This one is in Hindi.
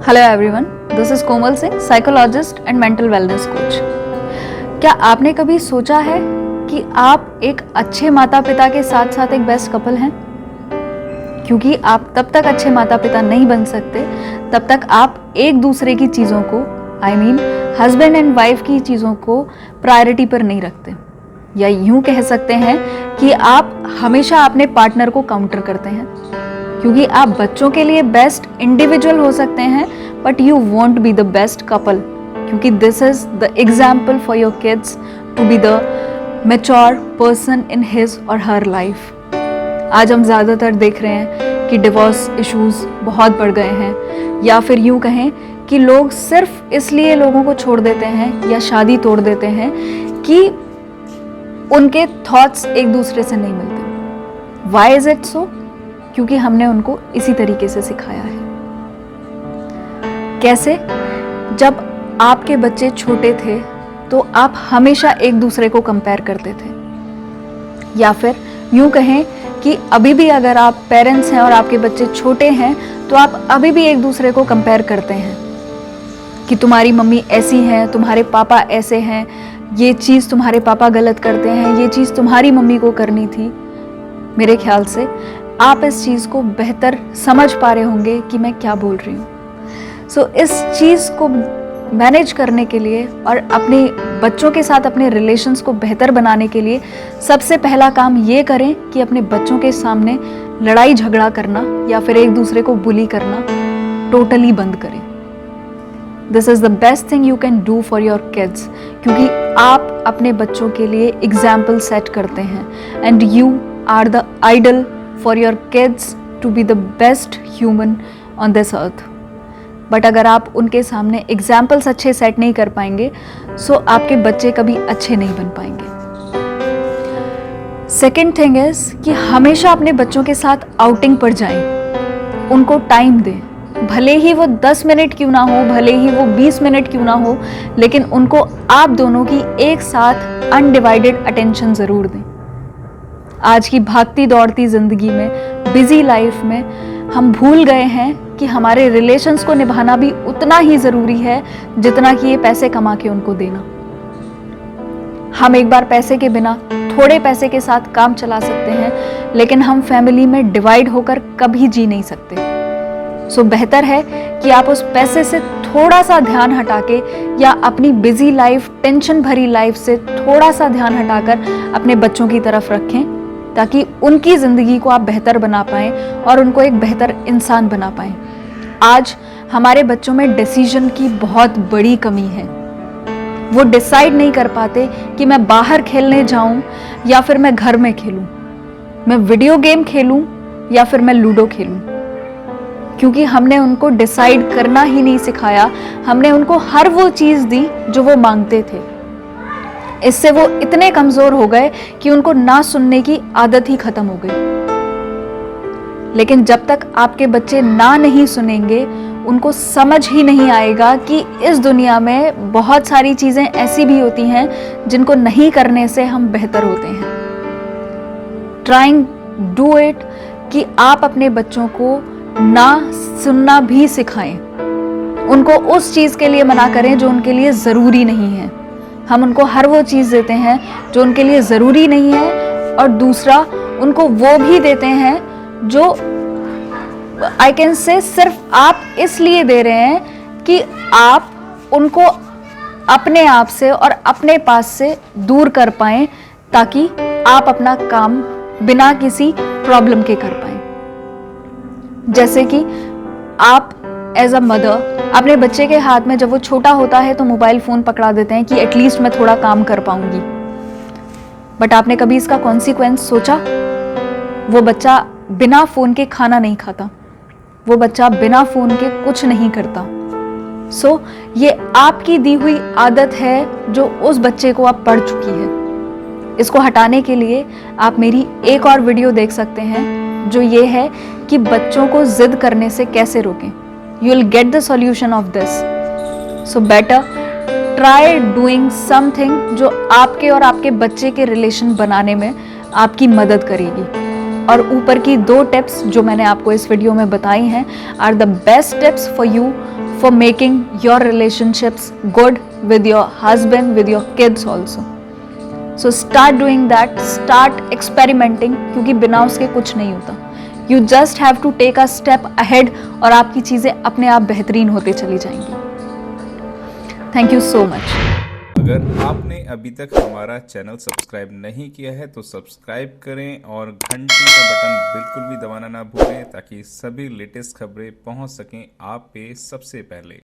Hello everyone, this is Komal Singh, psychologist and mental wellness coach. क्या आपने कभी सोचा है कि आप एक अच्छे माता पिता के साथ साथ एक बेस्ट कपल हैं? क्योंकि आप तब तक अच्छे माता पिता नहीं बन सकते तब तक आप एक दूसरे की चीज़ों को हस्बैंड एंड वाइफ की चीज़ों को प्रायोरिटी पर नहीं रखते, या यूं कह सकते हैं कि आप हमेशा अपने पार्टनर को काउंटर करते हैं। क्योंकि आप बच्चों के लिए बेस्ट इंडिविजुअल हो सकते हैं but you want be the best couple, क्योंकि this is the example for your kids to be the mature person in his और हर लाइफ। आज हम ज़्यादातर देख रहे हैं कि डिवोर्स इश्यूज बहुत बढ़ गए हैं, या फिर यूं कहें कि लोग सिर्फ इसलिए लोगों को छोड़ देते हैं या शादी तोड़ देते हैं कि उनके थॉट्स एक दूसरे से नहीं मिलते। Why is it so? क्योंकि हमने उनको इसी तरीके से सिखाया है। कैसे? जब आपके बच्चे छोटे थे तो आप हमेशा एक दूसरे को कंपेयर करते थे, या फिर यूं कहें कि अभी भी अगर आप पेरेंट्स हैं और आपके बच्चे छोटे हैं तो आप अभी भी एक दूसरे को कंपेयर करते हैं कि तुम्हारी मम्मी ऐसी है, तुम्हारे पापा ऐसे हैं, ये चीज़ तुम्हारे पापा गलत करते हैं, ये चीज़ तुम्हारी मम्मी को करनी थी। मेरे ख्याल से आप इस चीज़ को बेहतर समझ पा रहे होंगे कि मैं क्या बोल रही हूँ। सो इस चीज़ को मैनेज करने के लिए और अपने बच्चों के साथ अपने रिलेशंस को बेहतर बनाने के लिए सबसे पहला काम ये करें कि अपने बच्चों के सामने लड़ाई झगड़ा करना या फिर एक दूसरे को बुली करना टोटली बंद करें। This is the best thing you can do for your kids, क्योंकि आप अपने बच्चों के लिए एग्जाम्पल सेट करते हैं and you are the idol for your kids to be the best human on this earth. But अगर आप उनके सामने एग्जाम्पल्स अच्छे सेट नहीं कर पाएंगे सो आपके बच्चे कभी अच्छे नहीं बन पाएंगे। सेकेंड थिंग इज कि हमेशा अपने बच्चों के साथ आउटिंग पर जाएं, उनको टाइम दें। भले ही वो 10 मिनट क्यों ना हो, भले ही वो 20 मिनट क्यों ना हो, लेकिन उनको आप दोनों की एक साथ अनडिवाइडेड अटेंशन ज़रूर दें। आज की भागती दौड़ती ज़िंदगी में, बिजी लाइफ में हम भूल गए हैं कि हमारे रिलेशंस को निभाना भी उतना ही ज़रूरी है जितना कि ये पैसे कमा के उनको देना। हम एक बार पैसे के बिना थोड़े पैसे के साथ काम चला सकते हैं, लेकिन हम फैमिली में डिवाइड होकर कभी जी नहीं सकते। सो बेहतर है कि आप उस पैसे से थोड़ा सा ध्यान हटा के या अपनी बिजी लाइफ, टेंशन भरी लाइफ से थोड़ा सा ध्यान हटाकर अपने बच्चों की तरफ रखें, ताकि उनकी ज़िंदगी को आप बेहतर बना पाएँ और उनको एक बेहतर इंसान बना पाएँ। आज हमारे बच्चों में डिसीजन की बहुत बड़ी कमी है। वो डिसाइड नहीं कर पाते कि मैं बाहर खेलने जाऊं या फिर मैं घर में खेलूं, मैं वीडियो गेम खेलूं या फिर मैं लूडो खेलूं, क्योंकि हमने उनको डिसाइड करना ही नहीं सिखाया। हमने उनको हर वो चीज़ दी जो वो मांगते थे। इससे वो इतने कमज़ोर हो गए कि उनको ना सुनने की आदत ही खत्म हो गई। लेकिन जब तक आपके बच्चे ना नहीं सुनेंगे, उनको समझ ही नहीं आएगा कि इस दुनिया में बहुत सारी चीज़ें ऐसी भी होती हैं जिनको नहीं करने से हम बेहतर होते हैं। ट्राइंग डू इट कि आप अपने बच्चों को ना सुनना भी सिखाएं, उनको उस चीज़ के लिए मना करें जो उनके लिए ज़रूरी नहीं है। हम उनको हर वो चीज़ देते हैं जो उनके लिए ज़रूरी नहीं है, और दूसरा उनको वो भी देते हैं जो आई कैन से सिर्फ आप इसलिए दे रहे हैं कि आप उनको अपने आप से और अपने पास से दूर कर पाएं, ताकि आप अपना काम बिना किसी प्रॉब्लम के कर पाएं। जैसे कि आप एज अ मदर अपने बच्चे के हाथ में जब वो छोटा होता है तो मोबाइल फ़ोन पकड़ा देते हैं कि एटलीस्ट मैं थोड़ा काम कर पाऊंगी, बट आपने कभी इसका कॉन्सिक्वेंस सोचा? वो बच्चा बिना फ़ोन के खाना नहीं खाता, वो बच्चा बिना फ़ोन के कुछ नहीं करता। सो ये आपकी दी हुई आदत है जो उस बच्चे को अब पड़ चुकी है। इसको हटाने के लिए आप मेरी एक और वीडियो देख सकते हैं जो ये है कि बच्चों को जिद करने से कैसे रोकें। You will get the solution of this. So better try doing something जो आपके और आपके बच्चे के रिलेशन बनाने में आपकी मदद करेगी। और ऊपर की 2 टिप्स जो मैंने आपको इस वीडियो में बताई हैं are the best tips for you for making your relationships good with your husband, with your kids also. So start doing that, start experimenting, क्योंकि बिना उसके कुछ नहीं होता. You just have to take a step ahead और आपकी चीज़ें अपने आप बेहतरीन होते चली जाएंगी. Thank you so much. अगर आपने अभी तक हमारा चैनल सब्सक्राइब नहीं किया है तो सब्सक्राइब करें और घंटी का बटन बिल्कुल भी दबाना ना भूलें ताकि सभी लेटेस्ट खबरें पहुंच सकें आप पे सबसे पहले.